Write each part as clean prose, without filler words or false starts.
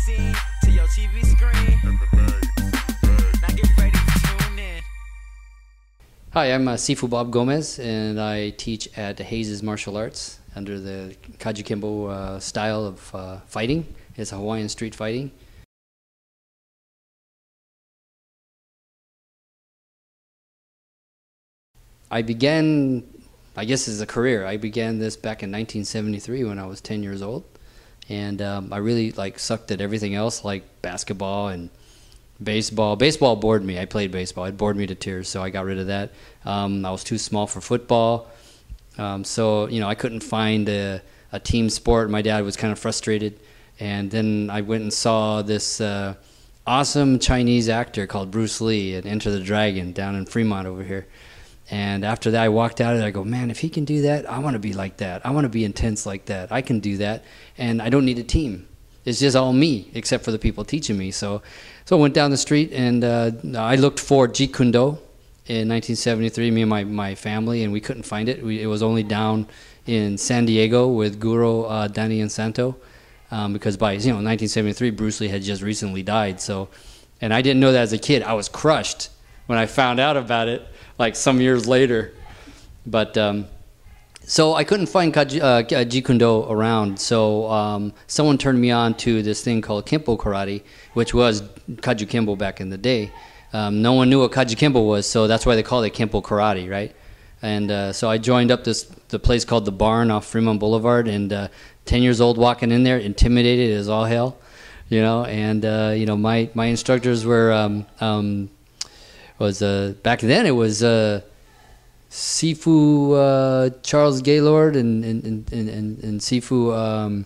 scene to your TV screen. Now get ready to tune in. Hi, I'm Sifu Bob Gomez, and I teach at Hayes Martial Arts under the Kajukenbo style of fighting. It's Hawaiian street fighting. I began, I guess, as a career. I began this back in 1973 when I was 10 years old, and I really sucked at everything else, like basketball and baseball. Baseball bored me. I played baseball. It bored me to tears, so I got rid of that. I was too small for football, so I couldn't find a team sport. My dad was kind of frustrated, and then I went and saw this awesome Chinese actor called Bruce Lee at Enter the Dragon down in Fremont over here. And after that, I walked out and I go, man, if he can do that, I want to be like that. I want to be intense like that. I can do that, and I don't need a team. It's just all me, except for the people teaching me. So I went down the street, and I looked for jui-jitsu in 1973, me and my family, and we couldn't find it. It was only down in San Diego with Guru Danny and Santo, because by 1973, Bruce Lee had just recently died. So, and I didn't know that as a kid. I was crushed when I found out about it, like some years later. But so I couldn't find Kajukenbo around, so someone turned me on to this thing called Kempo karate, which was Kajukenbo back in the day. No one knew what Kajukenbo was, so that's why they called it Kempo karate, right? And so I joined up the place called The Barn off Fremont Boulevard, and 10 years old, walking in there, intimidated as all hell, and my instructors were back then it was Sifu Charles Gaylord and Sifu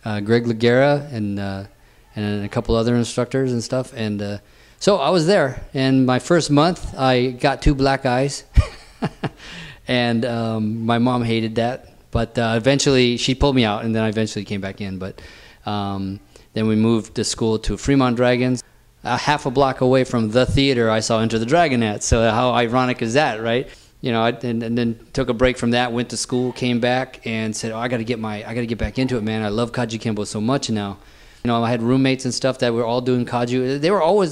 Greg Laguerra and a couple other instructors and stuff. And so I was there, and my first month I got 2 black eyes, and my mom hated that. But eventually she pulled me out, and then I eventually came back in. But then we moved to school to Fremont Dragons. Half a block away from the theater, I saw Enter the Dragon at. So how ironic is that, right? And then took a break from that, went to school, came back, and said, "Oh, I got to get back into it, man. I love Kajukenbo so much now." I had roommates and stuff that were all doing Kaju.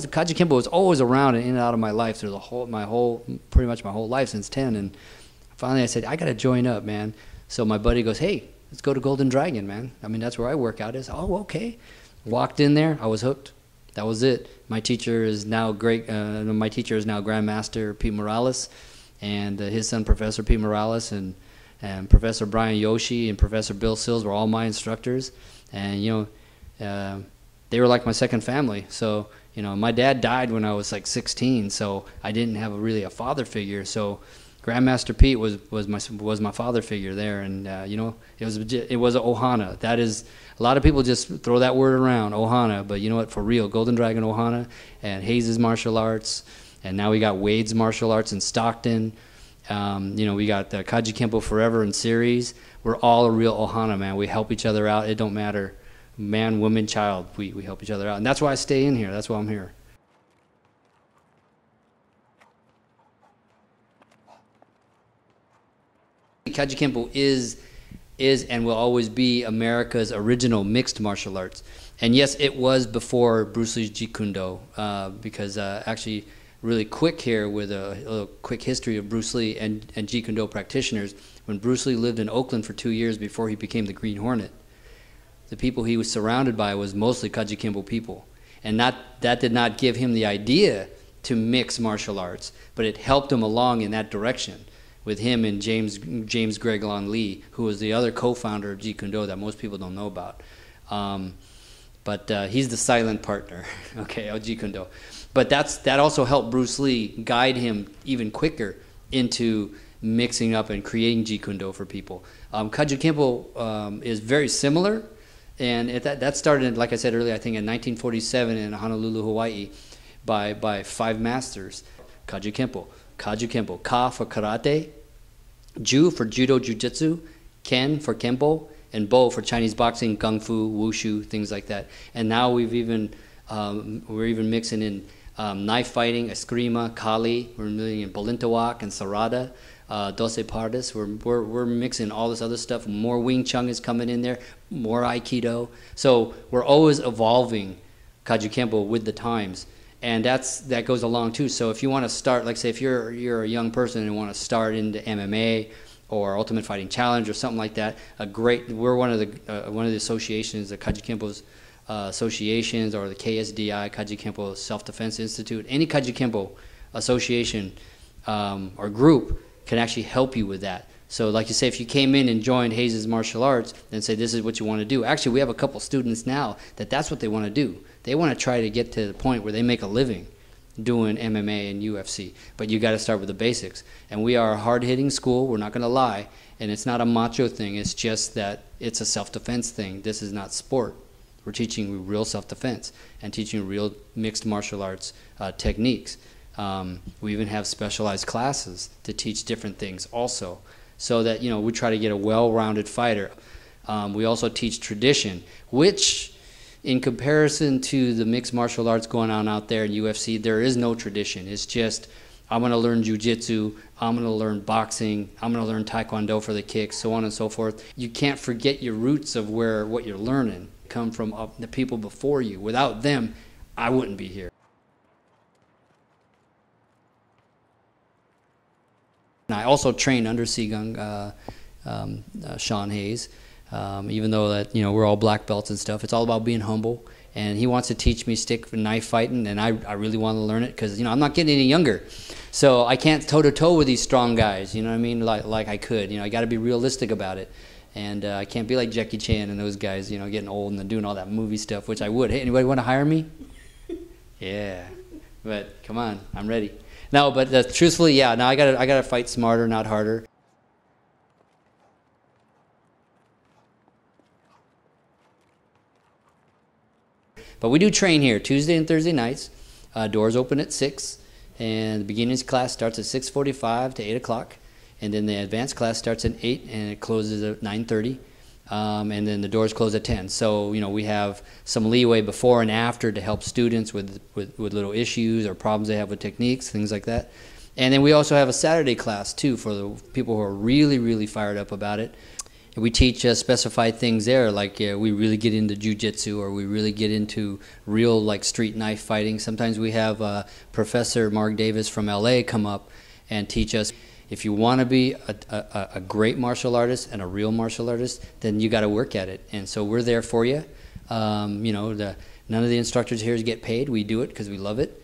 Kajukenbo was always around and in and out of my life through pretty much my whole life since 10. And finally, I said, "I got to join up, man." So my buddy goes, "Hey, let's go to Golden Dragon, man. I mean, that's where I work out." I said, "Oh, okay." Walked in there, I was hooked. That was it. My teacher is now Grandmaster Pete Morales, and his son Professor Pete Morales, and Professor Brian Yoshi and Professor Bill Sills were all my instructors, and they were like my second family. So my dad died when I was like 16, so I didn't have really a father figure. So Grandmaster Pete was my father figure there, and it was a Ohana. That is, a lot of people just throw that word around, Ohana, but you know what? For real, Golden Dragon Ohana and Hayes Martial Arts, and now we got Wade's Martial Arts in Stockton. We got the Kajukenbo Forever in series. We're all a real Ohana, man. We help each other out. It don't matter, man, woman, child. We help each other out, and that's why I stay in here. That's why I'm here. Kajukenbo is and will always be America's original mixed martial arts. And yes, it was before Bruce Lee's Jeet Kune Do, because actually really quick here with a little quick history of Bruce Lee and Jeet Kune Do practitioners. When Bruce Lee lived in Oakland for 2 years before he became the Green Hornet, the people he was surrounded by was mostly Kajukenbo people. And that did not give him the idea to mix martial arts, but it helped him along in that direction, with him and James Greg Lon Lee, who was the other co-founder of Jeet Kune Do that most people don't know about. But he's the silent partner, okay, of Jeet Kune Do. But that also helped Bruce Lee guide him even quicker into mixing up and creating Jeet Kune Do for people. Kajukenbo is very similar, and that started, like I said earlier, I think in 1947 in Honolulu, Hawaii, by 5 masters. Kajukenbo, Ka for karate, Ju for judo, jujitsu, Ken for Kempo, and Bo for Chinese boxing, kung fu, wushu, things like that. And now we're even mixing in knife fighting, eskrima, kali. We're doing in Balintawak and Sarada. Doce Pardes. We're mixing all this other stuff. More Wing Chun is coming in there, more Aikido. So we're always evolving Kajukenbo with the times. And that goes along too. So if you want to start, like say if you're a young person and want to start into MMA or Ultimate Fighting Challenge or something like that, we're one of the associations, the Kajukenbo's associations, or the KSDI, Kajukenbo Self-Defense Institute. Any Kajukenbo association or group can actually help you with that. So like you say, if you came in and joined Hayes' martial arts and say this is what you want to do, actually we have a couple students now that's what they want to do. They want to try to get to the point where they make a living doing MMA and UFC. But you got to start with the basics. And we are a hard-hitting school, we're not going to lie, and it's not a macho thing, it's just that it's a self-defense thing. This is not sport. We're teaching you real self-defense and teaching real mixed martial arts techniques. We even have specialized classes to teach different things also, so that we try to get a well-rounded fighter. We also teach tradition, which in comparison to the mixed martial arts going on out there in UFC, there is no tradition. It's just, I'm going to learn jui-jitsu, I'm going to learn boxing, I'm going to learn taekwondo for the kicks, so on and so forth. You can't forget your roots of what you're learning come from the people before you. Without them, I wouldn't be here. And I also train under Sigung, Sean Hayes. Even though that we're all black belts and stuff, it's all about being humble. And he wants to teach me stick and knife fighting, and I really want to learn it because I'm not getting any younger, so I can't toe to toe with these strong guys. You know what I mean? Like I could. I got to be realistic about it, and I can't be like Jackie Chan and those guys. Getting old and doing all that movie stuff, which I would. Hey, anybody want to hire me? Yeah, but come on, I'm ready. No, but truthfully, yeah. Now I gotta fight smarter, not harder. But we do train here Tuesday and Thursday nights. Doors open at 6, and the beginners class starts at 6:45 to 8 o'clock, and then the advanced class starts at 8 and it closes at 9:30, and then the doors close at 10. So we have some leeway before and after to help students with little issues or problems they have with techniques, things like that. And then we also have a Saturday class too for the people who are really fired up about it. We teach specified things there, like we really get into jiu-jitsu, or we really get into real street knife fighting. Sometimes we have Professor Mark Davis from LA come up and teach us. If you want to be a great martial artist and a real martial artist, then you got to work at it. And so we're there for you. None of the instructors here get paid. We do it because we love it.